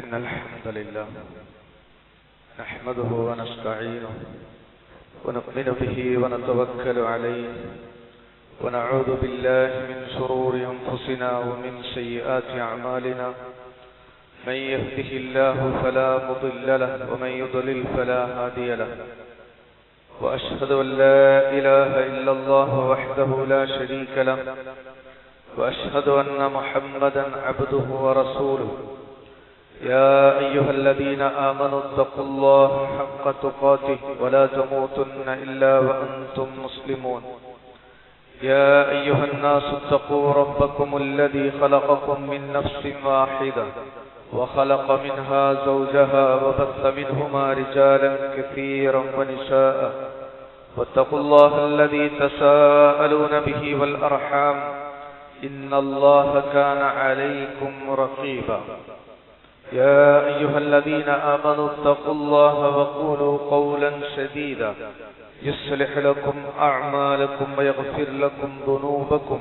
إن الحمد لله نحمده ونستعينه ونؤمن به ونتوكل عليه ونعوذ بالله من شرور أنفسنا ومن سيئات أعمالنا من يهده الله فلا مضل له ومن يضلل فلا هادي له وأشهد أن لا إله إلا الله وحده لا شريك له وأشهد أن محمدا عبده ورسوله يا أيها الذين آمنوا اتقوا الله حق تقاته ولا تموتن إلا وأنتم مسلمون يا أيها الناس اتقوا ربكم الذي خلقكم من نفس واحدة وخلق منها زوجها وبث منهما رجالا كثيرا ونساء واتقوا الله الذي تساءلون به والأرحام إن الله كان عليكم رقيبا يا أيها الذين آمنوا اتقوا الله وقولوا قولا سديدا يصلح لكم أعمالكم ويغفر لكم ذنوبكم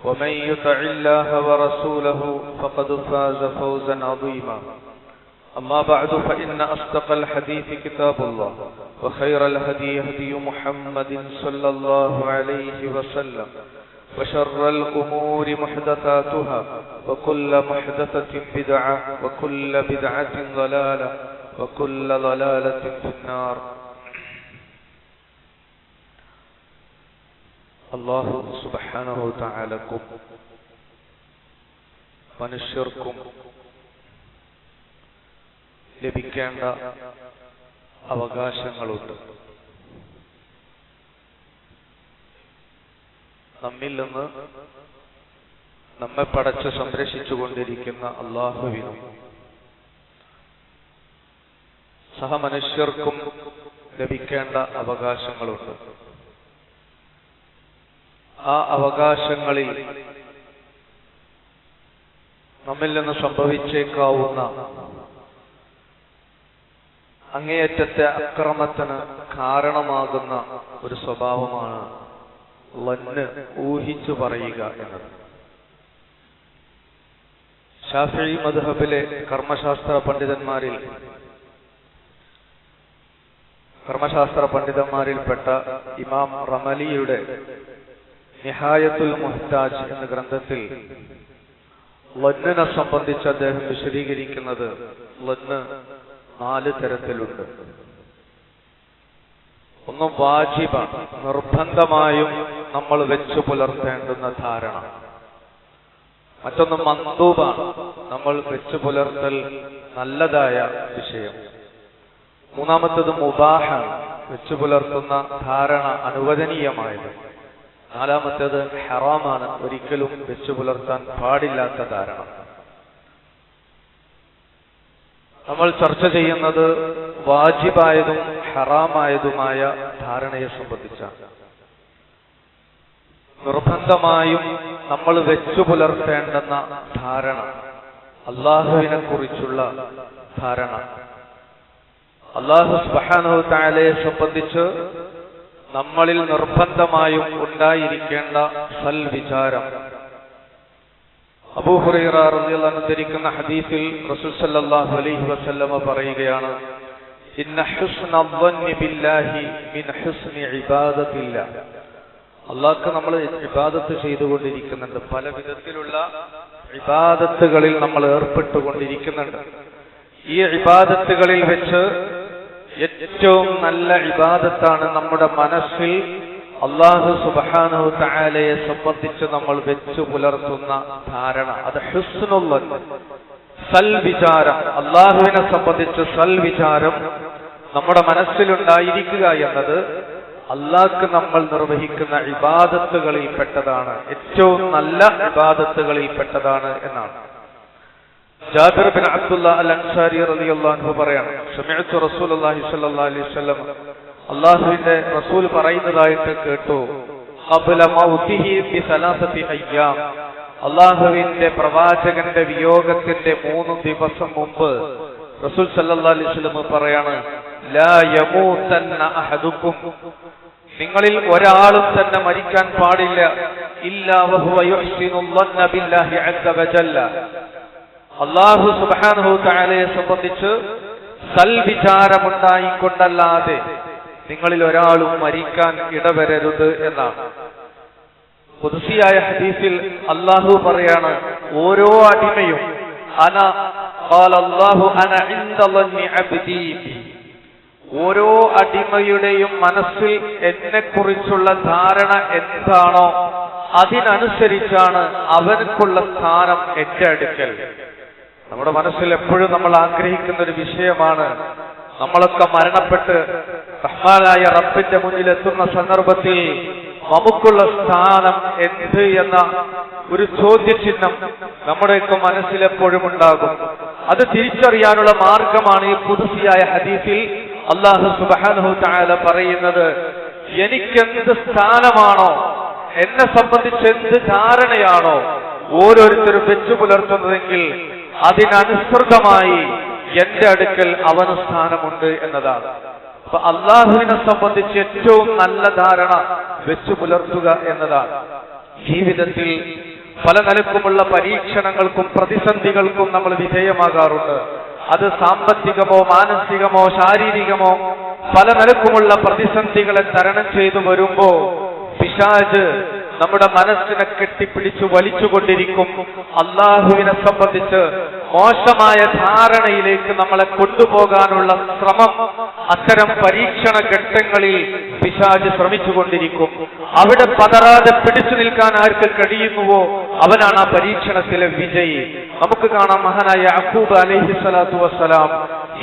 ومن يطع الله ورسوله فقد فاز فوزا عظيما أما بعد فإن أصدق الحديث كتاب الله وخير الهدي هدي محمد صلى الله عليه وسلم وشر الأمور محدثاتها وكل محدثة بدعة وكل بدعة ضلالة وكل ضلالة في النار. അല്ലാഹു സുബ്ഹാനഹു തആലക്കും മനുഷ്യർക്കും ലഭിക്കേണ്ട അവകാശങ്ങളുണ്ട്. നമ്മിൽ നിന്ന് നമ്മെ പടച്ച് സംരക്ഷിച്ചുകൊണ്ടിരിക്കുന്ന അല്ലാഹുവിനും സഹമനുഷ്യർക്കും ലഭിക്കേണ്ട അവകാശങ്ങളുണ്ട്. ആ അവകാശങ്ങളിൽ നമ്മിൽ നിന്ന് സംഭവിച്ചേക്കാവുന്ന അങ്ങേയറ്റത്തെ അക്രമത്തിന് കാരണമാകുന്ന ഒരു സ്വഭാവമാണ് ലന്ന്, ഊഹിച്ചു പറയുക എന്നത്. ശാഫിഈ മദ്ഹബിലെ കർമ്മശാസ്ത്ര പണ്ഡിതന്മാരിൽപ്പെട്ട ഇമാം റമലിയുടെ നിഹായത്തുൽ മുഹ്താജ് എന്ന ഗ്രന്ഥത്തിൽ ലന്നിനെ സംബന്ധിച്ച് അദ്ദേഹം വിശദീകരിക്കുന്നത് ലന്ന് 4 തരത്തിലുണ്ട്. ഒന്ന് വാജിബ, നിർബന്ധമായും നമ്മൾ വെച്ചു പുലർത്തേണ്ടുന്ന ധാരണ. മറ്റൊന്ന് മന്ദൂബ, നമ്മൾ വെച്ചു പുലർത്തൽ നല്ലതായ വിഷയം. മൂന്നാമത്തത് മുബാഹ, വെച്ചു പുലർത്തുന്ന ധാരണ അനുവദനീയമായത്. നാലാമത്തേത് ഹറാമാണ്, ഒരിക്കലും വെച്ചു പുലർത്താൻ പാടില്ലാത്ത ധാരണ. നമ്മൾ ചർച്ച ചെയ്യുന്നത് വാജിബായതും ഹറാമായതുമായ ധാരണയെ സംബന്ധിച്ചാണ്. നിർബന്ധമായും നമ്മൾ വെച്ചു പുലർത്തേണ്ടെന്ന ധാരണ, അല്ലാഹുവിനെ കുറിച്ചുള്ള ധാരണ. അല്ലാഹു സുബ്ഹാനഹു തആലയെ സംബന്ധിച്ച് നമ്മളിൽ നിർബന്ധമായും ഉണ്ടായിരിക്കേണ്ട സൽവിചാരം. അബൂ ഹുറൈറ റളിയല്ലാഹു അൻഹു ധരിക്കുന്ന ഹദീസിൽ റസൂൽ സല്ലല്ലാഹു അലൈഹി വസല്ലമ പറയുകയാണ്, ഇന്ന ഹുസ്ന ظنി ബില്ലാഹി മിൻ ഹുസ്നി ഇബാദത്തില്ലാ. അല്ലാഹുക്ക് നമ്മൾ ഇബാദത്ത് ചെയ്തുകൊണ്ടിരിക്കുന്നുണ്ട്, പല വിധത്തിലുള്ള ഇബാദത്തുകളിൽ നമ്മൾ ഏർപ്പെട്ടുകൊണ്ടിരിക്കുന്നുണ്ട്. ഈ ഇബാദത്തുകളിൽ വെച്ച് ഏറ്റവും നല്ല ഇബാദത്താണ് നമ്മുടെ മനസ്സിൽ അല്ലാഹു സുബ്ഹാനഹു തആലയെ സംബന്ധിച്ച് നമ്മൾ വെച്ചു പുലർത്തുന്ന ധാരണ. അത് ഹുസ്നുൽ ളന്ന്, സൽവിചാരം. അല്ലാഹുവിനെ സംബന്ധിച്ച് സൽവിചാരം നമ്മുടെ മനസ്സിലുണ്ടായിരിക്കുക എന്നത് അല്ലാഹുക്ക് നമ്മൾ നിർവഹിക്കുന്ന ഇബാദത്തുകളിൽ പെട്ടതാണ്, ഏറ്റവും നല്ല ഇബാദത്തുകളിൽ പെട്ടതാണ് എന്നാണ്. ജാബിർ ബിൻ അബ്ദുല്ലാഹ് അൽ അൻസാരി റളിയല്ലാഹു അൻഹു പറയാണ്, സമിഅ്തു റസൂലുള്ളാഹി സ്വല്ലല്ലാഹു അലൈഹി വസല്ലം, അല്ലാഹുവിന്റെ റസൂൽ പറയുന്നതായിട്ട് കേട്ടു, ഖബ്ല മൗതിഹി ബി സലാസതി അയ്യാം, അല്ലാഹുവിന്റെ പ്രവാചകന്റെ വിയോഗത്തിന്റെ 3 ദിവസം മുമ്പ് റസൂൽ സല്ലല്ലാഹു അലൈഹി വസല്ലം പറയാണ്, ലാ യമൂതന്ന അഹദുക്കും, നിങ്ങളിൽ ഒരാളും തന്നെ മരിക്കാൻ പാടില്ല, ഇല്ലാ വഹുവ യുഹ്സിനു ളന്ന ബില്ലാഹി അസ്സ വജല്ല, അല്ലാഹു സുബ്ഹാനഹു തആലയെ സംബന്ധിച്ച് സൽവിചാരമുണ്ടായിക്കൊണ്ടല്ലാതെ നിങ്ങളിൽ ഒരാളും മരിക്കാൻ ഇടവരരുത് എന്നാണ്. ഖുദ്സിയായ ഹദീസിൽ അല്ലാഹു പറയാണ്, ഓരോ അടിമയും ഓരോ അടിമയുടെയും മനസ്സിൽ എന്നെക്കുറിച്ചുള്ള ധാരണ എന്താണോ അതിനനുസരിച്ചാണ് അവനക്കുള്ള സ്ഥാനം എന്റെ അടുക്കൽ. നമ്മുടെ മനസ്സിൽ എപ്പോഴും നമ്മൾ ആഗ്രഹിക്കുന്ന ഒരു വിഷയമാണ്, നമ്മളൊക്കെ മരണപ്പെട്ട് റഹ്മാനായ റബ്ബിന്റെ മുന്നിൽ എത്തുന്ന സന്ദർഭത്തിൽ നമുക്കുള്ള സ്ഥാനം എന്ത് എന്ന ഒരു ചോദ്യചിഹ്നം നമ്മുടെയൊക്കെ മനസ്സിലെപ്പോഴും ഉണ്ടാകും. അത് തിരിച്ചറിയാനുള്ള മാർഗമാണ് ഈ ഖുദ്സിയായ ഹദീസിൽ അല്ലാഹു സുബ്ഹാനഹു തആല പറയുന്നത്. എനിക്കെന്ത് സ്ഥാനമാണോ, എന്നെ സംബന്ധിച്ച് എന്ത് ധാരണയാണോ ഓരോരുത്തരും വെച്ചു പുലർത്തുന്നതെങ്കിൽ അതിനനുസൃതമായി എന്റെ അടുക്കൽ അവന് സ്ഥാനമുണ്ട് എന്നതാണ്. അപ്പൊ അള്ളാഹുവിനെ സംബന്ധിച്ച് ഏറ്റവും നല്ല ധാരണ വെച്ചു പുലർത്തുക എന്നതാണ്. ജീവിതത്തിൽ പല നിലക്കുമുള്ള പരീക്ഷണങ്ങൾക്കും പ്രതിസന്ധികൾക്കും നമ്മൾ വിധേയമാകാറുണ്ട്. അത് സാമ്പത്തികമോ മാനസികമോ ശാരീരികമോ പല നിലക്കുമുള്ള പ്രതിസന്ധികളെ തരണം ചെയ്തു വരുമ്പോ പിശാച് നമ്മുടെ മനസ്സിനെ കെട്ടിപ്പിടിച്ചു വലിച്ചുകൊണ്ടിരിക്കും. അള്ളാഹുവിനെ സംബന്ധിച്ച് മോശമായ ധാരണയിലേക്ക് നമ്മളെ കൊണ്ടുപോകാനുള്ള ശ്രമം അത്തരം പരീക്ഷണ ഘട്ടങ്ങളിൽ പിശാച് ശ്രമിച്ചുകൊണ്ടിരിക്കും. അവിടെ പതറാതെ പിടിച്ചു നിൽക്കാൻ ആർക്ക് കഴിയുന്നുവോ അവനാണ് ആ പരീക്ഷണത്തിലെ വിജയി. നമുക്ക് കാണാം, മഹാനായ യാക്കൂബ് അലൈഹിസ്സലാത്തു വസ്സലാം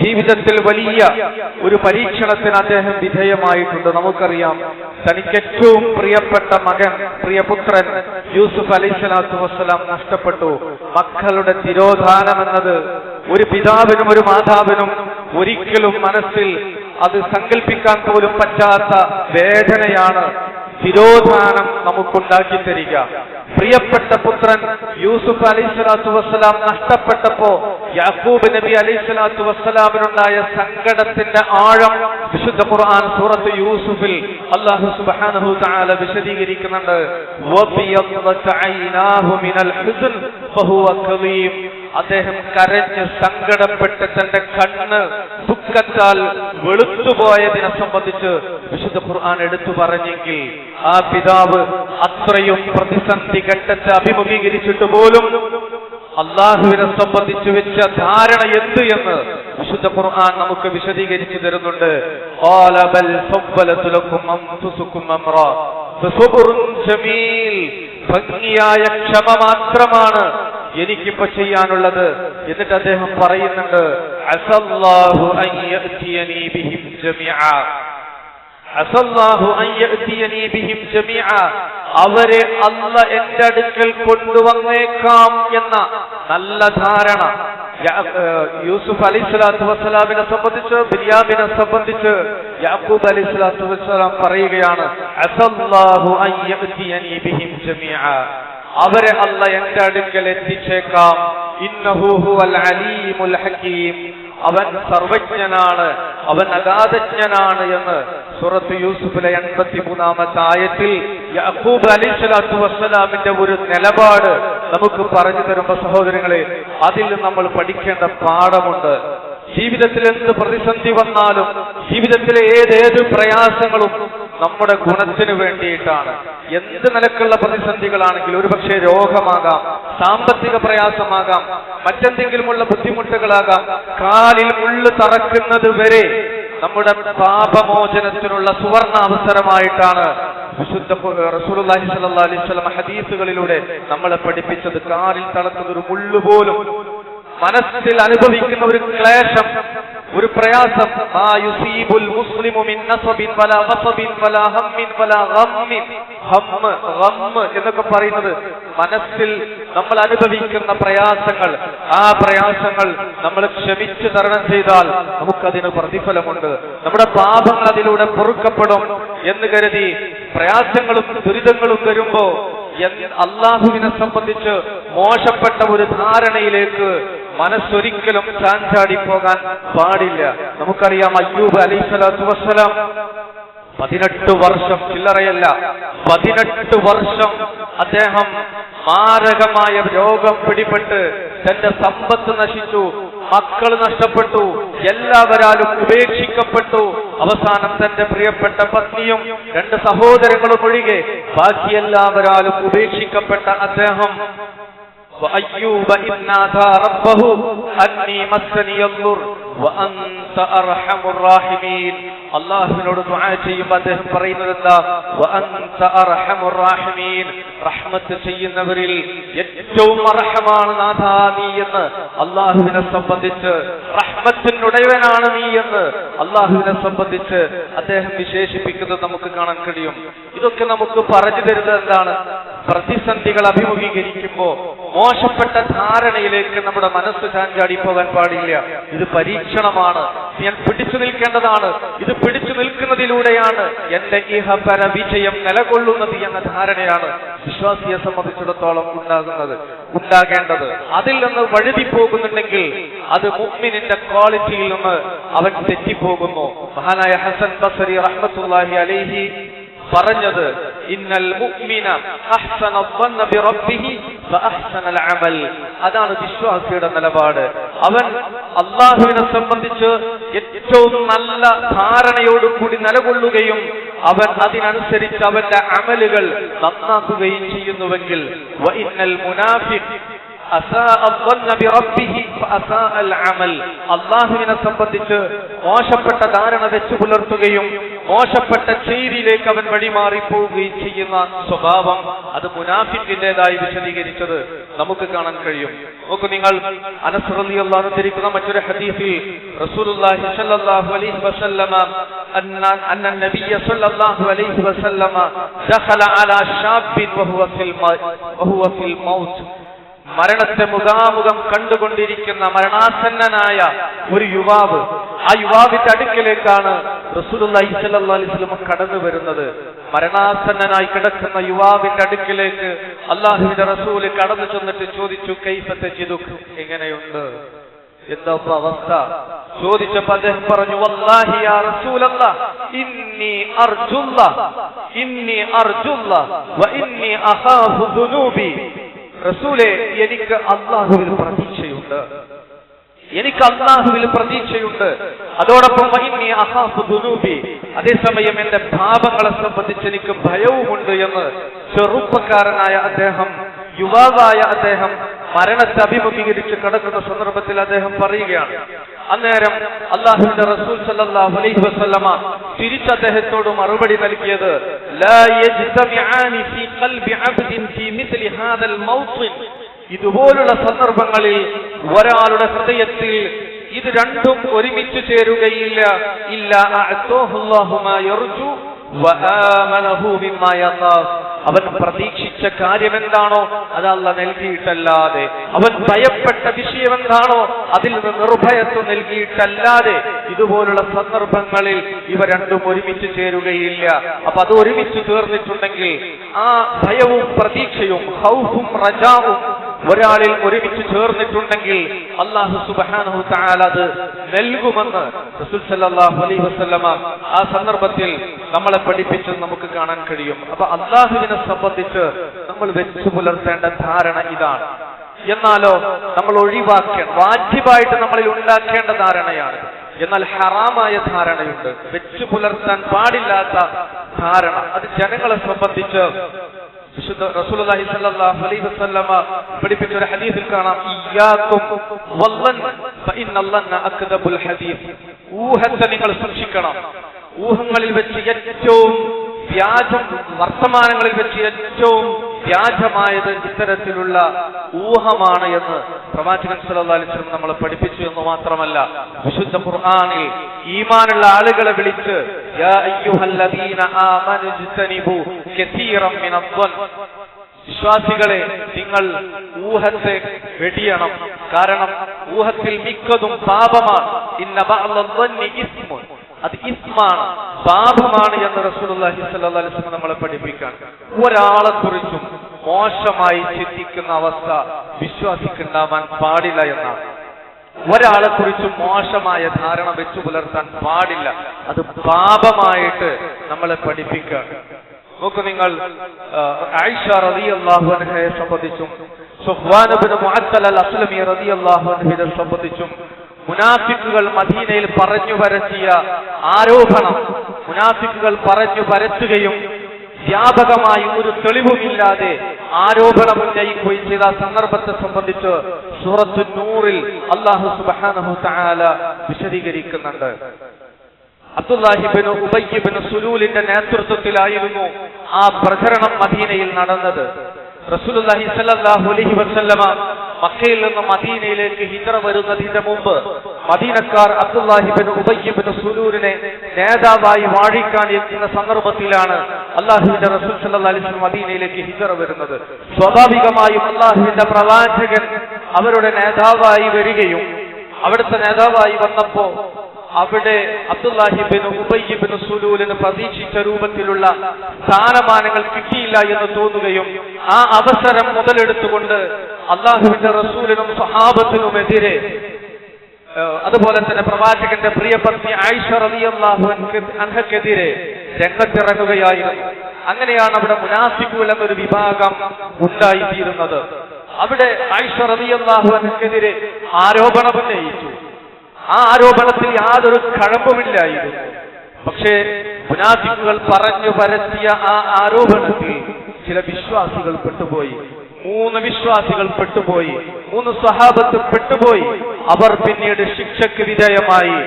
ജീവിതത്തിൽ വലിയ ഒരു പരീക്ഷണത്തിന് അദ്ദേഹം വിധേയമായിട്ടുണ്ട്. നമുക്കറിയാം, തനിക്ക് ഏറ്റവും പ്രിയപ്പെട്ട മകൻ, പ്രിയപുത്രൻ യൂസുഫ് അലൈഹിസ്സലാത്തു വസ്സലാം നഷ്ടപ്പെട്ടു. മക്കളുടെ തിരോധാനം എന്നത് ഒരു പിതാവിനും ഒരു മാതാവിനും ഒരിക്കലും മനസ്സിൽ അത് സങ്കല്പിക്കാൻ പോലും പറ്റാത്ത വേദനയാണ് തിരോധാനം നമുക്കുണ്ടാക്കി തരിക. പ്രിയപ്പെട്ട പുത്രൻ യൂസുഫ് അലൈഹിസ്സലാത്തു വസ്സലാം നഷ്ടപ്പെട്ടപ്പോ യാക്കൂബ് നബി അലൈഹിസ്സലാത്തു വസ്സലാമിനുണ്ടായ സങ്കടത്തിന്റെ ആഴം വിശുദ്ധ ഖുർആൻ സൂറത്ത് യൂസുഫിൽ അല്ലാഹു സുബ്ഹാനഹു തആല വിശദീകരിക്കുന്നുണ്ട്. അദ്ദേഹം കരഞ്ഞ് സങ്കടപ്പെട്ട് തന്റെ കണ്ണ് ദുഃഖത്താൽ വെളുത്തുപോയതിനെ സംബന്ധിച്ച് വിശുദ്ധ ഖുർആൻ എടുത്തു പറഞ്ഞെങ്കിൽ ആ പിതാവ് അത്രയും പ്രതിസന്ധി ഘട്ടത്തെ അഭിമുഖീകരിച്ചിട്ട് പോലും അള്ളാഹുവിനെ സംബന്ധിച്ച് വെച്ച ധാരണ എന്ത് എന്ന് വിശുദ്ധ ഖുർആൻ നമുക്ക് വിശദീകരിച്ചു തരുന്നുണ്ട്. ഭംഗിയായ ക്ഷമ മാത്രമാണ് എനിക്കിപ്പോ ചെയ്യാനുള്ളത്. എന്നിട്ട് അദ്ദേഹം പറയുന്നുണ്ട്, അസല്ലാഹു അൻ യഅതിയനി ബിഹിം ജമീഅ, അസല്ലാഹു അൻ യഅതിയനി ബിഹിം ജമീഅ, അവരെ അല്ല എന്റെ അടുക്കൽ കൊണ്ടുവന്നേക്കാം എന്ന നല്ല ധാരണ യൂസുഫ് അലൈഹിസ്സലാത്തു വസ്സലാമിനെ സംബന്ധിച്ച്, ബിന്യാമിനെ സംബന്ധിച്ച് യാക്കൂബ് അലൈഹിസ്സലാത്തു വസ്സലാം പറയുകയാണ്, അസല്ലാഹു അൻ യഅതിയനി ബിഹിം ജമീഅ, അവരെ അല്ല എന്റെ അടുക്കൽ എത്തിച്ചേക്കാം. ഇന്നഹു ഹുവൽ അലീമുൽ ഹകീം, അവൻ സർവജ്ഞനാണ്, അവൻ അഗാധജ്ഞനാണ് എന്ന് സൂറത്ത് യൂസുഫിലെ 83-ാമത്തെ ആയത്തിൽ യാക്കൂബ് അലൈഹിസ്സലാത്തു വസ്സലാമിന്റെ ഒരു നിലപാട് നമുക്ക് പറഞ്ഞു തരുമ്പോ സഹോദരങ്ങളെ, അതിൽ നമ്മൾ പഠിക്കേണ്ട പാഠമുണ്ട്. ജീവിതത്തിൽ എന്ത് പ്രതിസന്ധി വന്നാലും, ജീവിതത്തിലെ ഏതേത് പ്രയാസങ്ങളും നമ്മുടെ ഗുണത്തിന് വേണ്ടിയിട്ടാണ്. എന്ത് നിലക്കുള്ള പ്രതിസന്ധികളാണെങ്കിൽ, ഒരുപക്ഷെ രോഗമാകാം, സാമ്പത്തിക പ്രയാസമാകാം, മറ്റെന്തെങ്കിലുമുള്ള ബുദ്ധിമുട്ടുകളാകാം, കാലിൽ മുള്ളു തറക്കുന്നത് വരെ നമ്മുടെ പാപമോചനത്തിനുള്ള സുവർണ അവസരമായിട്ടാണ് വിശുദ്ധ റസൂലുള്ളാഹി സ്വല്ലല്ലാഹു അലൈഹി വസല്ലം ഹദീസുകളിലൂടെ നമ്മളെ പഠിപ്പിച്ചത്. കാലിൽ തളർത്തുന്ന ഒരു മുള്ളുപോലും, മനസ്സിൽ അനുഭവിക്കുന്ന ഒരു ക്ലേശം, ഒരു പ്രയാസം, എന്നൊക്കെ പറയുന്നത് മനസ്സിൽ നമ്മൾ അനുഭവിക്കുന്ന പ്രയാസങ്ങൾ, ആ പ്രയാസങ്ങൾ നമ്മൾ ക്ഷമിച്ച് തരണം ചെയ്താൽ നമുക്കതിന് പ്രതിഫലമുണ്ട്. നമ്മുടെ പാപങ്ങൾ അതിലൂടെ പൊറുക്കപ്പെടും എന്ന് കരുതി പ്രയാസങ്ങളും ദുരിതങ്ങളും വരുമ്പോ അള്ളാഹുവിനെ സംബന്ധിച്ച് മോശപ്പെട്ട ഒരു ധാരണയിലേക്ക് മനസ്സൊരിക്കലും ചാഞ്ചാടി പോകാൻ പാടില്ല. നമുക്കറിയാം, അയ്യൂബ് അലൈഹിസ്സലാത്തു വസ്സലാം 18 വർഷം ചില്ലറയല്ല, 18 വർഷം അദ്ദേഹം മാരകമായ രോഗം പിടിപെട്ട് തന്റെ സമ്പത്ത് നശിച്ചു, മക്കൾ നഷ്ടപ്പെട്ടു, എല്ലാവരാലും ഉപേക്ഷിക്കപ്പെട്ടു. അവസാനം തന്റെ പ്രിയപ്പെട്ട പത്നിയും 2 സഹോദരങ്ങളും ഒഴികെ ബാക്കി എല്ലാവരാലും ഉപേക്ഷിക്കപ്പെട്ട അദ്ദേഹം وأيوب إذ نادى ربه أني مسني الضر وأنت أرحم الراحمين. അല്ലാഹുവിനോട് ദുആ ചെയ്യുമ്പോൾ അദ്ദേഹം പറയുന്നത് എന്താ? വഅൻത അർഹമുർ റഹീമീൻ, റഹ്മത്ത് ചെയ്യുന്നവരിൽ ഏറ്റവും അർഹമാണ് നാഥാ നീ എന്ന് അല്ലാഹുവിനെ സംബന്ധിച്ച്, റഹ്മത്തിനുടയവനാണ് നീ എന്ന് അല്ലാഹുവിനെ സംബന്ധിച്ച് അദ്ദേഹം വിശേഷിപ്പിക്കുന്നത് നമുക്ക് കാണാൻ കഴിയും. ഇതൊക്കെ നമുക്ക് പറഞ്ഞു തരുന്നത് എന്താണ്? പ്രതിസന്ധികൾ അഭിമുഖീകരിക്കുമ്പോൾ മോശപ്പെട്ട ധാരണയിലേക്ക് നമ്മുടെ മനസ്സ് ചാഞ്ചാടി പോകാൻ പാടില്ല. ഇത് പരീക്ഷണമാണ്, ഞാൻ പിടിച്ചു നിൽക്കേണ്ടതാണ്, ഇത് പിടിച്ചു നിൽക്കുന്നതിലൂടെയാണ് എന്റെ ഇഹപര വിജയം നിലകൊള്ളുന്നത് എന്ന ധാരണയാണ് വിശ്വാസിയെ സംബന്ധിച്ചിടത്തോളം ഉണ്ടാകേണ്ടത്. അതിൽ നിന്ന് വഴുതി പോകുന്നുണ്ടെങ്കിൽ അത് മുഅ്മിനിന്റെ ക്വാളിറ്റിയിൽ നിന്ന് അവൻ തെറ്റിപ്പോകുന്നു. മഹാനായ ഹസൻ ബസ്രി റഹ്മത്തുള്ളാഹി അലൈഹി പറഞ്ഞത്, ഇന്നൽ മുഅ്മിന അഹ്സന ظن بربه فاحسن العمل. അതാണ് വിശ്വാസിയുടെ നിലപാട്. അവൻ അല്ലാഹുവിനെ സംബന്ധിച്ച് ഏറ്റവും നല്ല ധാരണയോടുകൂടി നിലകൊള്ളുകയും അവൻ അതിനനുസരിച്ച് അവന്റെ അമലുകൾ നന്നാക്കുകയും ചെയ്യുന്നുവെങ്കിൽ വഇന്നൽ മുനാഫിഖ് അള്ളാഹുവിനെ സംബന്ധിച്ച് മോശപ്പെട്ട ധാരണ വെച്ചു പുലർത്തുകയും മോശപ്പെട്ട ചെയ്തിയിലേക്ക് അവൻ വഴിമാറിപ്പോവുകയും ചെയ്യുന്ന സ്വഭാവം അത് മുനാഫിക്കിന്റേതായി വിശദീകരിച്ചത് നമുക്ക് കാണാൻ കഴിയും. നോക്കൂ നിങ്ങൾ, അനസ് റളിയല്ലാഹു അൻഹു ധരിക്കുന്ന മറ്റൊരു ഹദീസിൽ റസൂലുള്ളാഹി സ്വല്ലല്ലാഹു അലൈഹി വസല്ലമ അന്ന നബിയ സ്വല്ലല്ലാഹു അലൈഹി വസല്ലമ ദഖല അലാ ശാബിൻ വഹുവ ഫിൽ മൗത്ത്. മരണത്തെ മുഖാമുഖം കണ്ടുകൊണ്ടിരിക്കുന്ന മരണാസന്നനായ ഒരു യുവാവ്, ആ യുവാവിന്റെ അടുക്കലേക്കാണ് റസൂലുള്ളാഹി സ്വല്ലല്ലാഹു അലൈഹി വസല്ലം കടന്നു വരുന്നത്. മരണാസന്നനായി കിടക്കുന്ന യുവാവിന്റെ അടുക്കലേക്ക് അല്ലാഹുവിന്റെ റസൂൽ കടന്നു ചെന്നിട്ട് ചോദിച്ചു, കൈഫ തജിദുക്, എങ്ങനെയുണ്ട്, എന്താ അവസ്ഥ? ചോദിച്ചപ്പോൾ അദ്ദേഹം പറഞ്ഞു, വല്ലാഹി യാ റസൂലല്ലാഹ് ഇന്നി അർജുല്ലാഹ് വ ഇന്നി അഖാഫു ദുനൂബി. റസൂലേ, എനിക്ക് അല്ലാഹുവിൽ പ്രതീക്ഷയുണ്ട്, എനിക്ക് അല്ലാഹുവിൽ പ്രതീക്ഷയുണ്ട്, അതോടൊപ്പം വഇന്നി അഖാഫു ദുനൂബി, അതേസമയം എന്റെ പാപങ്ങളെ സംബന്ധിച്ച് എനിക്ക് ഭയവുമുണ്ട് എന്ന് ചെറുപ്പക്കാരനായ അദ്ദേഹം, യുവാവായ അദ്ദേഹം മരണത്തെ അഭിമുഖീകരിച്ച് കിടക്കുന്ന സന്ദർഭത്തിൽ അദ്ദേഹം പറയുകയാണ്. അന്നേരം അല്ലാഹുവിന്റെ റസൂൽ സല്ലല്ലാഹു അലൈഹി വസല്ലമ തിരിച്ച് അദ്ദേഹത്തോട് മറുപടി നൽകിയത്, ലാ യജ്തമിആനി ഫീ ഖൽബി അബ്ദിൻ ഫീ മിസ്ലി ഹാദൽ മൗത്തിൻ. ഇതുപോലുള്ള സന്ദർഭങ്ങളിൽ ഒരാളുടെ ഹൃദയത്തിൽ ഇത് രണ്ടും ഒരുമിച്ച് ചേരുകയില്ല. ഇല്ലാ അഅതൂഹുല്ലാഹു മാ യർജു വആമനഹു ബിമാ യഖാഫ്. അവൻ പ്രതീക്ഷിച്ച കാര്യം എന്താണോ അത് അല്ലാഹു നൽകിയിട്ടല്ലാതെ, അവൻ ഭയപ്പെട്ട വിഷയം എന്താണോ അതിൽ നിന്ന് നിർഭയത്വം നൽകിയിട്ടല്ലാതെ ഇതുപോലുള്ള സന്ദർഭങ്ങളിൽ ഇവ രണ്ടും ഒരുമിച്ച് ചേരുകയില്ല. അപ്പൊ അത് ഒരുമിച്ച് ചേർന്നിട്ടുണ്ടെങ്കിൽ ആ ഭയവും പ്രതീക്ഷയും ഖൗഫും റജാവും ഒരാളിൽ ഒരുമിച്ച് ചേർന്നിട്ടുണ്ടെങ്കിൽ അല്ലാഹു സുബ്ഹാനഹു തആല അത് നൽകുമെന്ന് റസൂൽ സല്ലല്ലാഹു അലൈഹി വസല്ലമ ആ സന്ദർഭത്തിൽ നമ്മളെ പഠിപ്പിച്ചത് നമുക്ക് കാണാൻ കഴിയും. അപ്പൊ അല്ലാഹുവിനെ സംബന്ധിച്ച് നമ്മൾ വെച്ചു പുലർത്തേണ്ട ധാരണ ഇതാണ്. എന്നാലോ നമ്മൾ ഒഴിവാക്കേണ്ട, വാജിബായിട്ട് നമ്മളിൽ ഉണ്ടാക്കേണ്ട ധാരണയാണ്. എന്നാൽ ഹറാമായ ധാരണയുണ്ട്, വെച്ചു പുലർത്താൻ പാടില്ലാത്ത ധാരണ. അത് ജനങ്ങളെ സംബന്ധിച്ച് വിശുദ്ധ റസൂലുള്ളാഹി സ്വല്ലല്ലാഹു അലൈഹി വസല്ലമ പഠിപ്പിച്ച ഒരു ഹദീസിൽ കാണാം, ഇയ്യാകും വല്ലൻ ഫഇന്നല്ലന്ന അക്ദബുൽ ഹദീസ്. ഊഹത്തെ നിങ്ങൾ സൂക്ഷിക്കണം. ഊഹങ്ങളിൽ വെച്ച് ഏറ്റവും വ്യാജം, വർത്തമാനങ്ങളിൽ വെച്ച് ഏറ്റവും വ്യാജമായത് ഇത്തരത്തിലുള്ള ഊഹമാണ് എന്ന് പ്രവാചകൻ സല്ലല്ലാഹു അലൈഹി വസല്ലം നമ്മളെ പഠിപ്പിച്ചു എന്ന് മാത്രമല്ല, വിശുദ്ധ ഖുർആനിൽ ഈമാനുള്ള ആളുകളെ വിളിച്ച് യാ അയ്യുഹല്ലദീന ആമനു ഇജ്തനിബു കസീറൻ മിനദ്ദൻ, വിശ്വാസികളെ നിങ്ങൾ ഊഹത്തെ വെടിയണം, കാരണം ഊഹത്തിൽ മിക്കതും പാപമാണ്. ഇന്ന ബഅദദ്ദന്നി ഇസ്മുൻ, അത് ഇസ്മാണ്, പാപമാണ് എന്ന് റസൂലുള്ളാഹി സ്വല്ലല്ലാഹു അലൈഹി വസല്ലം നമ്മളെ പഠിപ്പിക്കാൻ. ഒരാളെ കുറിച്ചും മോശമായി ചിന്തിക്കുന്ന അവസ്ഥ വിശ്വാസിക്കുണ്ടാവാൻ പാടില്ല എന്നാണ്. ഒരാളെ കുറിച്ച് മോശമായ ധാരണ വെച്ചു പുലർത്താൻ പാടില്ല. അത് പാപമായിട്ട് നമ്മളെ പഠിപ്പിക്കുക. നോക്കൂ, നിങ്ങൾ ആയിഷ റളിയല്ലാഹു അൻഹയെ സംബന്ധിച്ചും സുഫ്വാൻ ഇബ്നു മുഅത്തൽ അൽ അസ്ലമി റളിയല്ലാഹു അൻഹുവിനെ സംബന്ധിച്ചും മുനാഫിക്കുകൾ മദീനയിൽ പറഞ്ഞു പരത്തിയ ആരോപണം, മുനാഫിക്കുകൾ പറഞ്ഞു പരത്തുകയും വ്യാപകമായി ഒരു തെളിവുമില്ലാതെ ആരോപണം ഉന്നയിക്കുകയും ചെയ്ത സന്ദർഭത്തെ സംബന്ധിച്ച് സൂറത്തു നൂറിൽ അല്ലാഹു സുബ്ഹാനഹു തആല വിശദീകരിക്കുന്നുണ്ട്. അബ്ദുല്ലാഹി ഇബ്നു ഉബയ്യ് ഇബ്നു സുലൂലിന്റെ നേതൃത്വത്തിലായിരുന്നു ആ പ്രചരണം മദീനയിൽ നടന്നത്. റസൂലുള്ളാഹി സ്വല്ലല്ലാഹു അലൈഹി വസല്ലമ മക്കയിൽ നിന്ന് മദീനയിലേക്ക് ഹിജ്റ വരുന്നതിന്റെ മുമ്പ് മദീനക്കാർ അബ്ദുല്ലാഹി ഇബ്നു ഉബയ്യ് ഇബ്നു സുലൂലിനെ നേതാവായി വാഴിക്കാനിരിക്കുന്ന സന്ദർഭത്തിലാണ് അല്ലാഹുവിന്റെ റസൂൽ സ്വല്ലല്ലാഹു അലൈഹി വസല്ലം മദീനയിലേക്ക് ഹിജ്റ വരുന്നത്. സ്വാഭാവികമായും അല്ലാഹുവിന്റെ പ്രവാചകൻ അവരുടെ നേതാവായി വരികയും അവിടുത്തെ നേതാവായി വന്നപ്പോ അവിടെ അബ്ദുല്ലാഹി ഇബ്നു ഉബയ്യ് ഇബ്നു സുലൂലിന് പ്രതീക്ഷിച്ച രൂപത്തിലുള്ള സ്ഥാനമാനങ്ങൾ കിട്ടിയില്ല എന്ന് തോന്നുകയും ആ അവസരം മുതലെടുത്തുകൊണ്ട് അല്ലാഹുവിന്റെ റസൂലിനും സ്വഹാബത്തിനുമെതിരെ, അതുപോലെ തന്നെ പ്രവാചകന്റെ പ്രിയപത്നി ആയിഷ റളിയല്ലാഹു അൻഹക്കെതിരെ രംഗത്തിറങ്ങുകയായിരുന്നു. അങ്ങനെയാണ് അവിടെ മുനാഫിഖുകൾ എന്നൊരു വിഭാഗം ഉണ്ടായിത്തീരുന്നത്. അവിടെ ആയിഷ റളിയല്ലാഹു അൻഹക്കെതിരെ ആരോപണം ഉന്നയിച്ചു. ആ ആരോപണത്തിൽ യാതൊരു കഴമ്പുമില്ലായിരുന്നു. പക്ഷേ മുനാഫിക്കുകൾ പറഞ്ഞു പരത്തിയ ആ ആരോപണത്തിൽ ചില വിശ്വാസികൾ പെട്ടുപോയി. 3 വിശ്വാസികൾ പെട്ടുപോയി, 3 സ്വഹാബത്ത് പെട്ടുപോയി. അവർ പിന്നീട് ശിക്ഷയ്ക്ക് വിധേയമായി.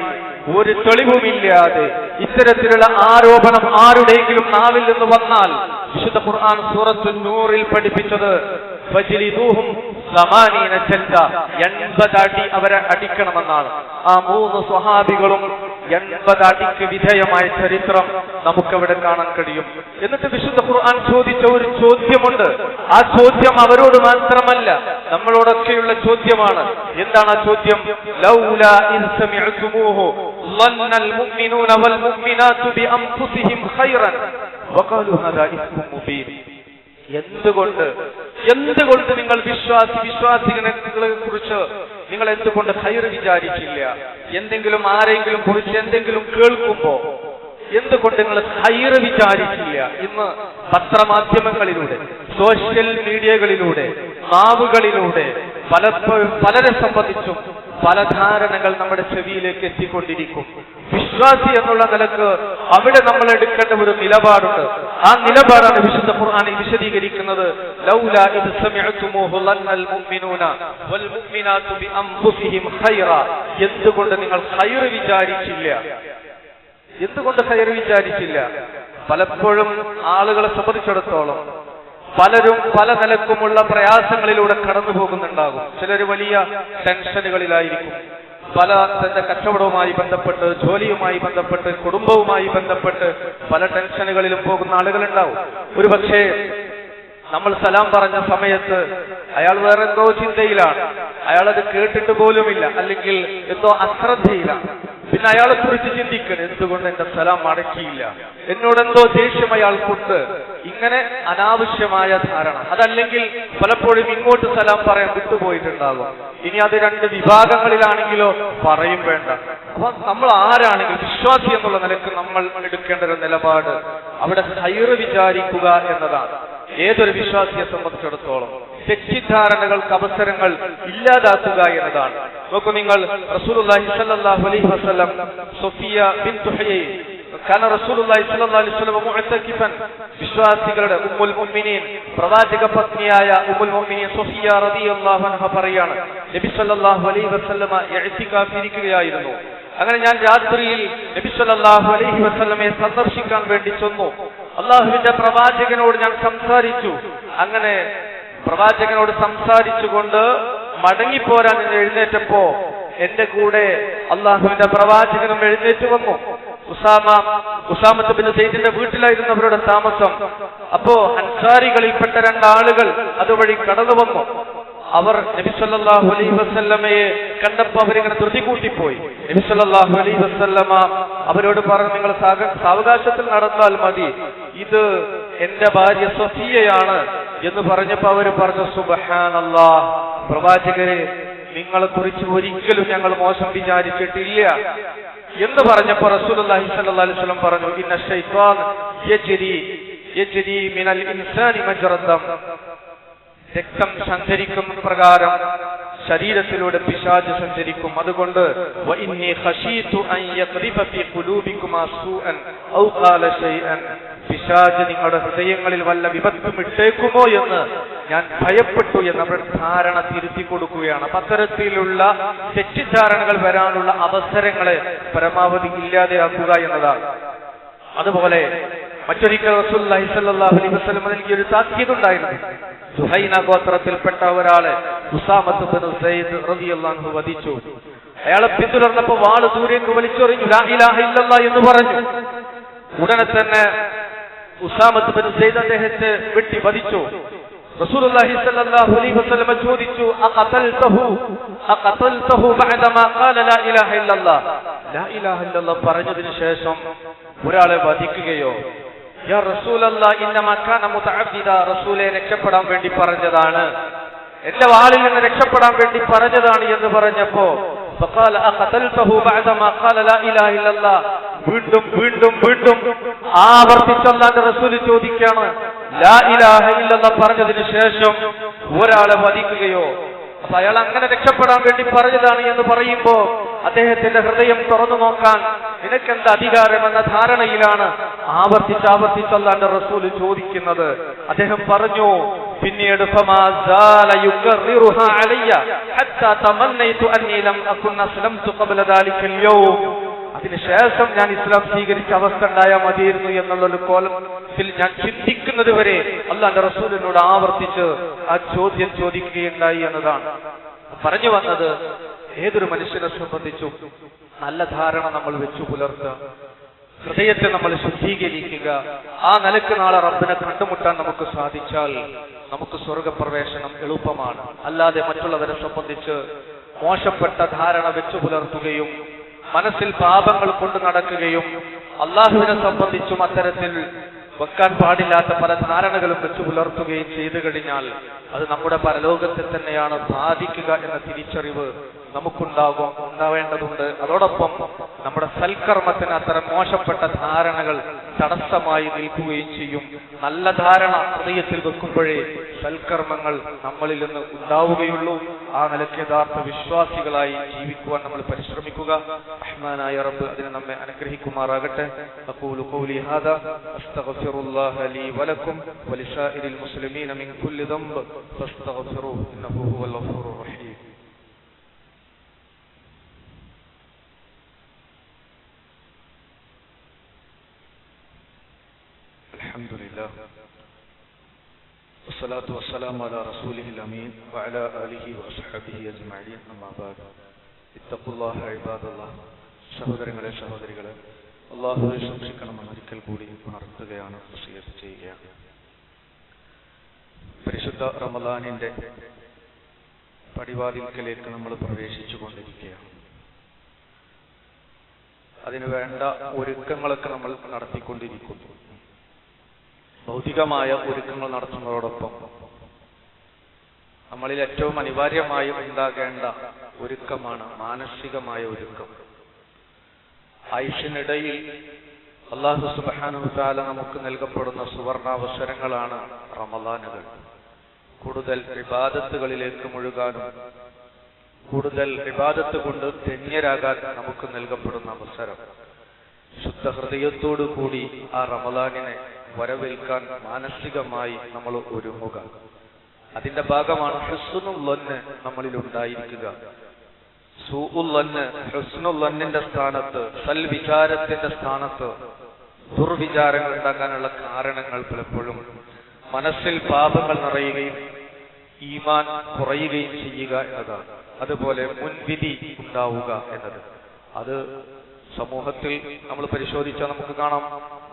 ഒരു തെളിവുമില്ലാതെ ഇത്തരത്തിലുള്ള ആരോപണം ആരുടെയെങ്കിലും നാവിൽ നിന്ന് വന്നാൽ വിശുദ്ധ ഖുർആൻ സൂറത്തു നൂറിൽ പഠിപ്പിച്ചത് ഫജ്ലിദൂഹും 80 ജൽദ, 80 അടി അവരെ അടിക്കണമെന്നാണ്. ആ 3 സ്വഹാബികളും 80 അടിക്ക് വിധേയമായ ചരിത്രം നമുക്കവിടെ കാണാൻ കഴിയും. എന്നിട്ട് വിശുദ്ധ ഖുർആൻ ചോദിച്ച ഒരു ചോദ്യമുണ്ട്. ആ ചോദ്യം അവരോട് മാത്രമല്ല, നമ്മളോടൊക്കെയുള്ള ചോദ്യമാണ്. എന്താണ് ആ ചോദ്യം? ലൗലാ ഇൻ സമിഅ്തുമൂഹു ളന്നൽ മുഅ്മിനൂന വൽ മുഅ്മിനാതു ബിഅൻഫുസിഹിം ഖൈറൻ വഖാലു ഹാദാ ഇസ്മുൻ മുബീൻ. എന്തുകൊണ്ട് നിങ്ങൾ വിശ്വാസികളെ കുറിച്ച് നിങ്ങൾ എന്തുകൊണ്ട് ഖൈർ വിചാരിച്ചില്ല? എന്തെങ്കിലും ആരെങ്കിലും കുറിച്ച് എന്തെങ്കിലും കേൾക്കുമ്പോ എന്തുകൊണ്ട് നിങ്ങൾ ഖൈർ വിചാരിച്ചില്ല? ഇന്ന് പത്രമാധ്യമങ്ങളിലൂടെ, സോഷ്യൽ മീഡിയകളിലൂടെ, നാവുകളിലൂടെ പലപ്പോഴും പലരെ സംബന്ധിച്ചും പല ധാരണകൾ നമ്മുടെ ചെവിയിലേക്ക് എത്തിക്കൊണ്ടിരിക്കും. വിശ്വാസി എന്നുള്ള നിലക്ക് അവിടെ നമ്മൾ എടുക്കേണ്ട ഒരു നിലപാടുണ്ട്. ആ നിലപാടാണ് വിശുദ്ധ ഖുർആനിൽ വിശദീകരിക്കുന്നത്. ലൗലാ ഇദ് സമിഅ്തുമൂഹു ളന്നൽ മുഅ്മിനൂന വൽ മുഅ്മിനാതു ബിഅൻഫുസിഹിം ഖൈറ. എന്തുകൊണ്ട് നിങ്ങൾ ഖൈർ വിചാരിച്ചില്ല? എന്തുകൊണ്ട് ഖൈർ വിചാരിച്ചില്ല? പലപ്പോഴും ആളുകളെ സംബന്ധിച്ചിടത്തോളം പലരും പല നിലക്കുമുള്ള പ്രയാസങ്ങളിലൂടെ കടന്നു പോകുന്നുണ്ടാകും. ചിലർ വലിയ ടെൻഷനുകളിലായിരിക്കും. പല തന്റെ കച്ചവടവുമായി ബന്ധപ്പെട്ട്, ജോലിയുമായി ബന്ധപ്പെട്ട്, കുടുംബവുമായി ബന്ധപ്പെട്ട് പല ടെൻഷനുകളിലും പോകുന്ന ആളുകളുണ്ടാവും. ഒരു പക്ഷേ നമ്മൾ സലാം പറഞ്ഞ സമയത്ത് അയാൾ വേറെ എന്തോ ചിന്തയിലാണ്, അയാളത് കേട്ടിട്ട് പോലുമില്ല, അല്ലെങ്കിൽ എന്തോ അശ്രദ്ധയിലാണ്. പിന്നെ അയാളെ കുറിച്ച് ചിന്തിക്കണം, എന്തുകൊണ്ട് എന്റെ സലാം മടക്കിയില്ല, എന്നോടെന്തോ ദേഷ്യം അയാൾക്കുണ്ട്. ഇങ്ങനെ അനാവശ്യമായ ധാരണ. അതല്ലെങ്കിൽ പലപ്പോഴും ഇങ്ങോട്ട് സലാം പറയാൻ വിട്ടുപോയിട്ടുണ്ടാകും. ഇനി അത് 2 വിഭാഗങ്ങളിലാണെങ്കിലോ പറയും വേണ്ട. അപ്പൊ നമ്മൾ ആരാണെങ്കിലും വിശ്വാസി എന്നുള്ള നിലക്ക് നമ്മൾ എടുക്കേണ്ട ഒരു നിലപാട് അവിടെ ഖൈർ വിചാരിക്കുക എന്നതാണ്. ഏതൊരു വിശ്വാസിയെ സംബന്ധിച്ചിടത്തോളം തെറ്റിദ്ധാരണകൾക്ക് അവസരങ്ങൾ ഇല്ലാതാക്കുക എന്നതാണ്. നോക്കൂ, നിങ്ങൾ റസൂലുള്ളാഹി സ്വല്ലല്ലാഹു അലൈഹി വസല്ലം സഫിയ ബിൻതു ഹുയൈ കാന റസൂലുള്ളാഹി സ്വല്ലല്ലാഹു അലൈഹി വസല്ലം മുഅ്തകിഫൻ, വിശ്വാസികളുടെ ഉമ്മുൽ മുഅ്മിനീൻ പ്രവാചക പത്നിയായ ഉമ്മുൽ മുഅ്മിനീൻ സഫിയ റളിയല്ലാഹു അൻഹ പറയാണ്, നബി സ്വല്ലല്ലാഹു അലൈഹി വസല്ലമ ഇഅ്തികാഫിരിക്കുകയായിരുന്നു. അങ്ങനെ ഞാൻ രാത്രിയിൽ നബി സ്വല്ലല്ലാഹു അലൈഹി വസല്ലമയെ സന്ദർശിക്കാൻ വേണ്ടി ചെന്നു. അല്ലാഹുവിന്റെ പ്രവാചകനോട് ഞാൻ സംസാരിച്ചു. അങ്ങനെ പ്രവാചകനോട് സംസാരിച്ചുകൊണ്ട് മടങ്ങിപ്പോരാൻ എഴുന്നേറ്റപ്പോ എന്റെ കൂടെ അല്ലാഹുവിന്റെ പ്രവാചകനും എഴുന്നേറ്റ് വന്നു. ഉസാമത്ത് ബിൻ സൈദിന്റെ വീട്ടിലായിരുന്നു അവരുടെ താമസം. അപ്പോ അൻസാരികളിൽപ്പെട്ട 2 ആളുകൾ അതുവഴി കടന്നു വന്നു. അവർ നബി സല്ലല്ലാഹു അലൈഹി വസല്ലമയെ കണ്ടപ്പോൾ അവരിങ്ങനെ ധൃതി കൂട്ടിപ്പോയി. നബി സല്ലല്ലാഹു അലൈഹി വസല്ലമ അവരോട് പറഞ്ഞു, നിങ്ങൾ സാവകാശത്തിൽ നടന്നാൽ മതി, ഇത് എന്റെ ഭാര്യ സഫിയയാണ് എന്ന് പറഞ്ഞപ്പോ അവർ പറഞ്ഞു, സുബ്ഹാനല്ലാഹ്, പ്രവാചകരെ നിങ്ങളെ കുറിച്ച് ഒരിക്കലും ഞങ്ങൾ മോശം വിചാരിച്ചിട്ടില്ല എന്ന് പറഞ്ഞപ്പോൾ റസൂലുള്ളാഹി സ്വല്ലല്ലാഹു അലൈഹി വസല്ലം പറഞ്ഞു, ഇന്ന ശൈത്വാൻ യജ്രി മിനൽ ഇൻസാനി മജ്റദം, രക്തം സഞ്ചരിക്കുന്ന പ്രകാരം ശരീരത്തിലൂടെ പിശാച് സഞ്ചരിക്കും. അതുകൊണ്ട് വഇന്നി ഖശീതു അൻ യഖ്രിഫ ഫീ ഖുലൂബികുമാ സൂഅൻ ഔ ഖാല ശൈഅൻ, പിശാച് നിങ്ങളുടെ ഹൃദയങ്ങളിൽ വല്ല വിപത്തും ഇട്ടേക്കുമോ എന്ന് ഞാൻ ഭയപ്പെട്ടു എന്നവരുടെ ധാരണ തിരുത്തി കൊടുക്കുകയാണ്. അത്തരത്തിലുള്ള തെറ്റിദ്ധാരണകൾ വരാനുള്ള അവസരങ്ങളെ പരമാവധി ഇല്ലാതെയാക്കുക എന്നതാണ്. അതുപോലെ മറ്റൊരിക്കൽ റസൂലുള്ളാഹി സ്വല്ലല്ലാഹു അലൈഹി വസല്ലം നൽകിയ ഒരു താക്കീതുണ്ടായിരുന്നു. സുഹൈന ഗോത്രത്തിൽപ്പെട്ട ഒരാളെ ഉസാമത്ത് ബിൻ സയ്യിദ് റളിയല്ലാഹു അൻഹു വധിച്ചു. അയാളെ പിന്തുടർന്നപ്പോൾ വാള് ദൂരേക്ക് വലിച്ചെറിഞ്ഞു, ലാ ഇലാഹ ഇല്ലല്ലാഹ് എന്ന് പറഞ്ഞു. ഉടനെ തന്നെ ഉസാമത്ത് ബിൻ സയ്യിദ് അദ്ദേഹത്തെ വെട്ടി വധിച്ചു. റസൂലുള്ളാഹി സ്വല്ലല്ലാഹു അലൈഹി വസല്ലം ചോദിച്ചു, അഖതൽതഹു ബഅദമാ ഖാല ലാ ഇലാഹ ഇല്ലല്ലാഹ്, ലാ ഇലാഹ ഇല്ലല്ലാഹ് പറഞ്ഞതിന് ശേഷം ഒരാളെ വധിക്കുകയോ? യാ റസൂലല്ലാഹ് ഇന്നമാ കാന മുതഅബ്ബിദ, റസൂലെ രക്ഷപ്പെടാൻ വേണ്ടി പറഞ്ഞതാണ്, എന്റെ വാളിൽ നിന്ന് രക്ഷപ്പെടാൻ വേണ്ടി പറഞ്ഞതാണ് എന്ന് പറഞ്ഞപ്പോ ഫഖാല അഖതൽതഹു ബഅദമാ ഖാല ലാ ഇലാഹ ഇല്ലല്ലാഹ്, വീണ്ടും വീണ്ടും വീണ്ടും ആവർത്തിച്ച് അല്ലാഹുവിന്റെ റസൂൽ ചോദിക്കുകയാണ്, ലാ ഇലാഹ ഇല്ലല്ലാഹ് പറഞ്ഞതിന് ശേഷം ഒരാളെ വധിക്കുകയോ? അപ്പൊ അയാൾ അങ്ങനെ രക്ഷപ്പെടാൻ വേണ്ടി പറഞ്ഞതാണ് എന്ന് പറയുമ്പോ അദ്ദേഹത്തിന്റെ ഹൃദയം തുറന്നു നോക്കാൻ നിനക്കെന്ത് അധികാരമെന്ന ധാരണയിലാണ് ആവർത്തിച്ച് അല്ലാഹുവിന്റെ റസൂൽ ചോദിക്കുന്നത്. അദ്ദേഹം പറഞ്ഞു, പിന്നീട് അതിനുശേഷം ഞാൻ ഇസ്ലാം സ്വീകരിച്ച അവസ്ഥ ഉണ്ടായാൽ മതിയിരുന്നു എന്നുള്ളൊരു കോലത്തിൽ ഞാൻ ചിന്തിക്കുന്നത് വരെ അല്ലാഹുവിന്റെ റസൂലിനോട് ആവർത്തിച്ച് ആ ചോദ്യം ചോദിക്കുകയുണ്ടായി എന്നതാണ്. പറഞ്ഞു വന്നത്, ഏതൊരു മനുഷ്യനെ സംബന്ധിച്ചും നല്ല ധാരണ നമ്മൾ വെച്ചു പുലർത്തുക, ഹൃദയത്തെ നമ്മൾ ശുദ്ധീകരിക്കുക. ആ നിലക്ക് നാളെ റബ്ബിനെ കണ്ടുമുട്ടാൻ നമുക്ക് സാധിച്ചാൽ നമുക്ക് സ്വർഗപ്രവേശനം എളുപ്പമാണ്. അല്ലാതെ മറ്റുള്ളവരെ സംബന്ധിച്ച് മോശപ്പെട്ട ധാരണ വെച്ചു പുലർത്തുകയും മനസ്സിൽ പാപങ്ങൾ കൊണ്ട് നടക്കുകയും അള്ളാഹുവിനെ സംബന്ധിച്ചും അത്തരത്തിൽ വെക്കാൻ പാടില്ലാത്ത പല ധാരണകളും വെച്ചു പുലർത്തുകയും ചെയ്തു കഴിഞ്ഞാൽ അത് നമ്മുടെ പരലോകത്തെ തന്നെയാണ് ബാധിക്കുക എന്ന തിരിച്ചറിവ് ഉണ്ടാവേണ്ടതുണ്ട്. അതോടൊപ്പം നമ്മുടെ സൽക്കർമ്മത്തിന് അത്തരം മോശപ്പെട്ട ധാരണകൾ തടസ്സമായി നിൽക്കുകയും ചെയ്യും. നല്ല ധാരണ ഹൃദയത്തിൽ വെക്കുമ്പോഴേ സൽക്കർമ്മങ്ങൾ നമ്മളിൽ നിന്ന് ഉണ്ടാവുകയുള്ളൂ. ആ നിലയ്ക്ക് യഥാർത്ഥ വിശ്വാസികളായി ജീവിക്കുവാൻ നമ്മൾ പരിശ്രമിക്കുക. റഹ്മാനായ റബ്ബ് അതിനെ നമ്മെ അനുഗ്രഹിക്കുമാറാകട്ടെ. അഖൂലു ഖൗലി ഹാദാ അസ്തഗ്ഫിറുല്ലാഹ ലീ വലക്കും വലിസാഇരിൽ മുസ്ലിമീന മിൻ കുല്ലി ദംബ് ഫസ്തഗ്ഫിറൂഹു ഇന്നഹു ഹുവൽ ഗഫൂറുർ റഹീം. അൽഹംദുലില്ലാഹ് വസ്സലാത്തു വസ്സലാമു അലാ റസൂലിഹിൽ അമീൻ വഅലാ ആലിഹി വഅസ്ഹാബിഹി അജ്മഈൻ. അമ്മാ ബഅദ്. ഇത്തഖുല്ലാഹ ഇബാദല്ലാഹ്. സഹോദരങ്ങളെ സഹോദരികളെ, അല്ലാഹുവെ സൂക്ഷിക്കണമെന്ന് ഒരിക്കൽ കൂടി ഉണർത്തുകയാണ്, വസിയത്ത് ചെയ്യുകയാണ്. പരിശുദ്ധ റമളാനിന്റെ പടിവാതിൽക്കലേക്ക് നമ്മൾ പ്രവേശിച്ചു കൊണ്ടിരിക്കുകയാണ്. അതിനു വേണ്ട ഒരുക്കങ്ങളൊക്കെ നമ്മൾ നടത്തിക്കൊണ്ടിരിക്കുന്നു. ഭൗതികമായ ഒരുക്കങ്ങൾ നടത്തുന്നതോടൊപ്പം നമ്മളിൽ ഏറ്റവും അനിവാര്യമായി ഉണ്ടാകേണ്ട ഒരുക്കമാണ് മാനസികമായ ഒരുക്കം. ആയുഷിനിടയിൽ അല്ലാഹു സുബ്ഹാനഹു വതആല നമുക്ക് നൽകപ്പെടുന്ന സുവർണാവസരങ്ങളാണ് റമളാനുകൾ. കൂടുതൽ ഇബാദത്തുകളിലേക്ക് മുഴുകാനും കൂടുതൽ ഇബാദത്ത് കൊണ്ട് ധന്യരാകാൻ നമുക്ക് നൽകപ്പെടുന്ന അവസരം. ശുദ്ധ ഹൃദയത്തോടു കൂടി ആ റമളാനിനെ വരവേൽക്കാൻ മാനസികമായി നമ്മൾ ഒരുങ്ങുക. അതിന്റെ ഭാഗമാണ് ഹുസ്നുൽ ളന്ന് നമ്മളിൽ ഉണ്ടായിരിക്കുക. സൂഉൽ ളന്ന് ഹുസ്നുൽ ളന്നിന്റെ സ്ഥാനത്ത്, സൽവിചാരത്തിന്റെ സ്ഥാനത്ത് ദുർവിചാരങ്ങൾ ഉണ്ടാകാനുള്ള കാരണങ്ങൾ പലപ്പോഴും മനസ്സിൽ പാപങ്ങൾ നിറയുകയും ഈമാൻ കുറയുകയും ചെയ്യുക എന്നതാണ്. അതുപോലെ മുൻവിധി ഉണ്ടാവുക എന്നത്, അത് സമൂഹത്തിൽ നമ്മൾ പരിശോധിച്ചാൽ നമുക്ക് കാണാം.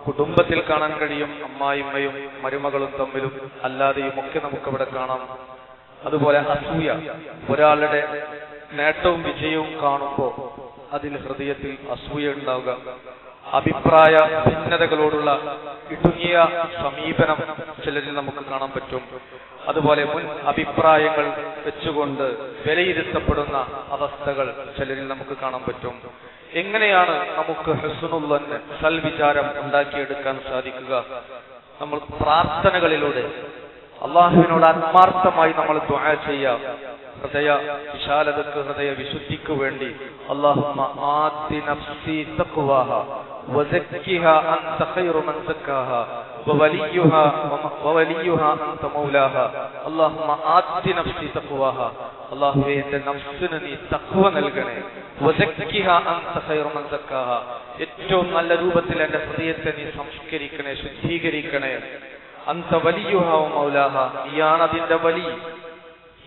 കുടുംബത്തിൽ കാണാൻ കഴിയും, അമ്മായിമ്മയും മരുമകളും തമ്മിലും അല്ലാതെയും ഒക്കെ നമുക്കവിടെ കാണാം. അതുപോലെ അസൂയ, ഒരാളുടെ നേട്ടവും വിജയവും കാണുമ്പോൾ അതിൽ ഹൃദയത്തിൽ അസൂയ ഉണ്ടാവുക. ആ അഭിപ്രായ ഭിന്നതകളോടുള്ള ഇടുങ്ങിയ സമീപനം ചിലരിൽ നമുക്ക് കാണാൻ പറ്റും. അതുപോലെ മുൻ അഭിപ്രായങ്ങൾ വെച്ചുകൊണ്ട് വിലയിരുത്തപ്പെടുന്ന അവസ്ഥകൾ ചിലരിൽ നമുക്ക് കാണാൻ പറ്റും. എങ്ങനെയാണ് നമുക്ക് ഹുസ്നുൽ ദന്ന് സൽവിചാരം ഉണ്ടാക്കിയെടുക്കാൻ സാധിക്കുക? നമ്മൾ പ്രാർത്ഥനകളിലൂടെ അള്ളാഹുവിനോട് ആത്മാർത്ഥമായി നമ്മൾ ദുആ ചെയ്യുക. ഹൃദയ വിശാലതക്ക്, ഹൃദയ വിശുദ്ധിക്ക് വേണ്ടി അല്ലാഹുമ്മ ആതി നഫ്സി തഖ്വാഹ വസക്കിഹാ അൻത ഖൈറു മൻ സക്കാഹ വവലിയുഹാ അൻത മൗലാഹ അല്ലാഹുമ്മ ആതി നഫ്സി തഖ്വാഹ. അല്ലാഹുവേ, എന്റെ നഫ്സിന് നീ തഖ്വ നൽകണേ. വസക്കിഹാ അൻത ഖൈറു മൻ സക്കാഹ, ഏറ്റവും നല്ല രൂപത്തിൽ എന്റെ ഹൃദയത്തെ നീ സംസ്കരിക്കണേ, ശുദ്ധീകരിക്കണേ. അൻത വലിയുഹാ മൗലാഹ, നീയാണ് അതിന്റെ വലി,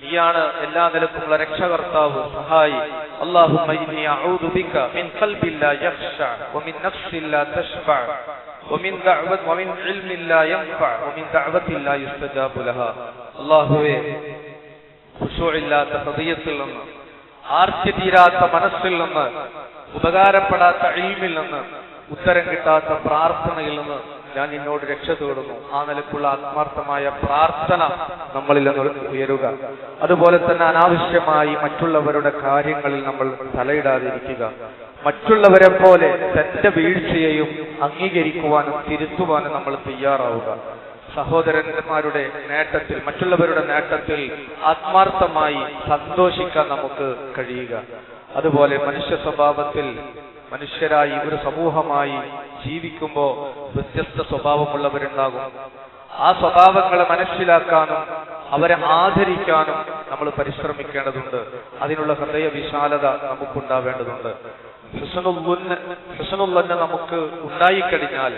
നീയാണ് എല്ലാ നിലക്കുമുള്ള രക്ഷകർത്താവ്, സഹായി. അല്ലാഹുമ്മ ഇന്നി അഊദു ബിക മിൻ ഖൽബിൻ ലാ യഖ്ശഅ വമിൻ നഫ്സിൻ ലാ തശ്ബഅ വമിൻ ഇൽമിൻ ലാ യൻഫഅ വമിൻ ദഅവത്തിൻ ലാ യുസ്തജാബു ലഹാ. അല്ലാഹുവേ, ഖുശൂഇല്ലാത്ത ഹൃദയത്തിൽ നിന്ന്, ആർത്തി തീരാത്ത മനസ്സിൽ നിന്ന്, ഉപകാരപ്പെടാത്ത ഇൽമിൽ നിന്ന്, ഉത്തരം കിട്ടാത്ത പ്രാർത്ഥനയിൽ നിന്ന് ഞാൻ നിന്നോട് രക്ഷ തേടുന്നു. ആ നിലക്കുള്ള ആത്മാർത്ഥമായ പ്രാർത്ഥന നമ്മളിൽ നിന്ന് ഉയരുക. അതുപോലെ തന്നെ അനാവശ്യമായി മറ്റുള്ളവരുടെ കാര്യങ്ങളിൽ നമ്മൾ തലയിടാതിരിക്കുക. മറ്റുള്ളവരെ പോലെ തന്റെ വീഴ്ചയെയും അംഗീകരിക്കുവാനും തിരുത്തുവാനും നമ്മൾ തയ്യാറാവുക. സഹോദരന്മാരുടെ നേട്ടത്തിൽ, മറ്റുള്ളവരുടെ നേട്ടത്തിൽ ആത്മാർത്ഥമായി സന്തോഷിക്കാൻ നമുക്ക് കഴിയുക. അതുപോലെ മനുഷ്യ സ്വഭാവത്തിൽ, മനുഷ്യരായി ഒരു സമൂഹമായി ജീവിക്കുമ്പോൾ വ്യത്യസ്ത സ്വഭാവമുള്ളവരുണ്ടാകും. ആ സ്വഭാവങ്ങളെ മനസ്സിലാക്കാനും അവരെ ആദരിക്കാനും നമ്മൾ പരിശ്രമിക്കേണ്ടതുണ്ട്. അതിനുള്ള ഹൃദയ വിശാലത നമുക്കുണ്ടാവേണ്ടതുണ്ട്. ഹുസ്നുൽ ദന്ന് നമുക്ക് ഉണ്ടായിക്കഴിഞ്ഞാൽ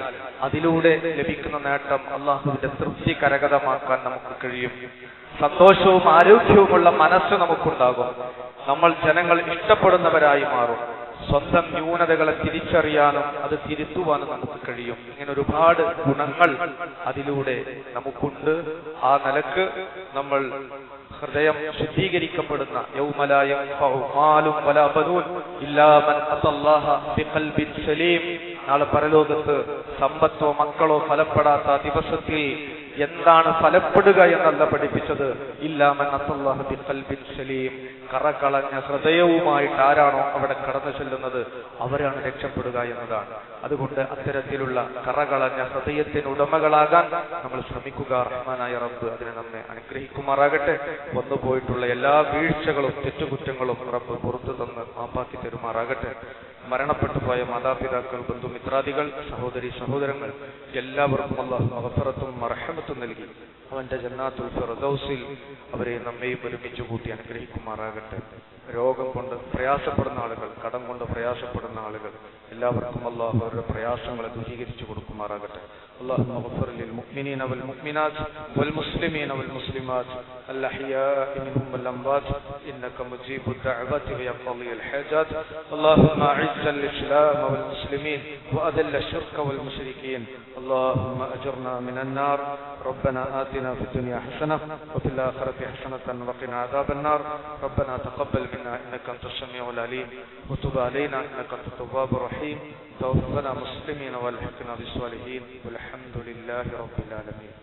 അതിലൂടെ ലഭിക്കുന്ന നേട്ടം അള്ളാഹുവിന്റെ തൃപ്തി കരഗതമാക്കാൻ നമുക്ക് കഴിയും. സന്തോഷവും ആരോഗ്യവുമുള്ള മനസ്സ് നമുക്കുണ്ടാകും. നമ്മൾ ജനങ്ങൾ ഇഷ്ടപ്പെടുന്നവരായി മാറും. സ്വന്തം ന്യൂനതകളെ തിരിച്ചറിയാനും അത് തിരുത്തുവാനും നമുക്ക് കഴിയും. ഇങ്ങനെ ഒരുപാട് ഗുണങ്ങൾ അതിലൂടെ നമുക്കുണ്ട്. ആ നിലക്ക് നമ്മൾ ഹൃദയം ശുദ്ധീകരിക്കപ്പെടുന്ന യൗമ ലാ യൻഫഉ മാലും വലാ ബനൂൻ ഇല്ലാ മൻ അത്തല്ലാഹ ബിഖൽബിൻ സലീം, നാളെ പരലോകത്ത് സമ്പത്തോ മക്കളോ ഫലപ്പെടാത്ത ദിവസത്തിൽ എന്താണ് ഫലപ്പെടുക എന്നല്ല പഠിപ്പിച്ചത്. ഇല്ലാ മൻ അത്തല്ലാഹ ബിഖൽബിൻ സലീം, കറകളഞ്ഞ ഹൃദയവുമായിട്ട് ആരാണോ അവിടെ കടന്നു ചെല്ലുന്നത് അവരാണ് രക്ഷപ്പെടുക എന്നതാണ്. അതുകൊണ്ട് അത്തരത്തിലുള്ള കറകളഞ്ഞ ഹൃദയത്തിന് ഉടമകളാകാൻ നമ്മൾ ശ്രമിക്കുക. റഹ്മാനായ റബ്ബ് അതിനെ നമ്മെ അനുഗ്രഹിക്കുമാറാകട്ടെ. വന്നുപോയിട്ടുള്ള എല്ലാ വീഴ്ചകളും തെറ്റുകുറ്റങ്ങളും റബ്ബ് പുറത്തു തന്ന് മാപ്പാക്കി തരുമാറാകട്ടെ. മരണപ്പെട്ടു പോയ മാതാപിതാക്കൾ, ബന്ധുമിത്രാദികൾ, സഹോദരി സഹോദരങ്ങൾ എല്ലാവർക്കും അല്ലാഹു മഗ്ഫിറത്തും മർഹമത്തും നൽകി അവന്റെ ജന്നാത്തുൽ ഫിർദൗസിൽ അവരെ നമ്മയും ഒരുമിച്ച് കൂട്ടി അനുഗ്രഹിക്കുമാറാകട്ടെ. രോഗം കൊണ്ട് പ്രയാസപ്പെടുന്ന ആളുകൾ, കടം കൊണ്ട് പ്രയാസപ്പെടുന്ന ആളുകൾ എല്ലാവർക്കും അല്ലാഹു അവരുടെ പ്രയാസങ്ങളെ ദൂരീകരിച്ചു കൊടുക്കുമാറാകട്ടെ. اللهم اغفر للمؤمنين والمؤمنات والمسلمين والمسلمات الأحياء منهم والأموات إنك مجيب الدعوات ويقضي الحاجات. اللهم أعز الإسلام والمسلمين وأذل الشرك والمشركين. اللهم أجرنا من النار. ربنا آتنا في الدنيا حسنة وفي الآخرة حسنة وقنا عذاب النار. ربنا تقبل منا إنك أنت السميع العليم وتب علينا إنك أنت التواب الرحيم. توفنا مسلمين والحقنا بالصالحين والحمد لله رب العالمين.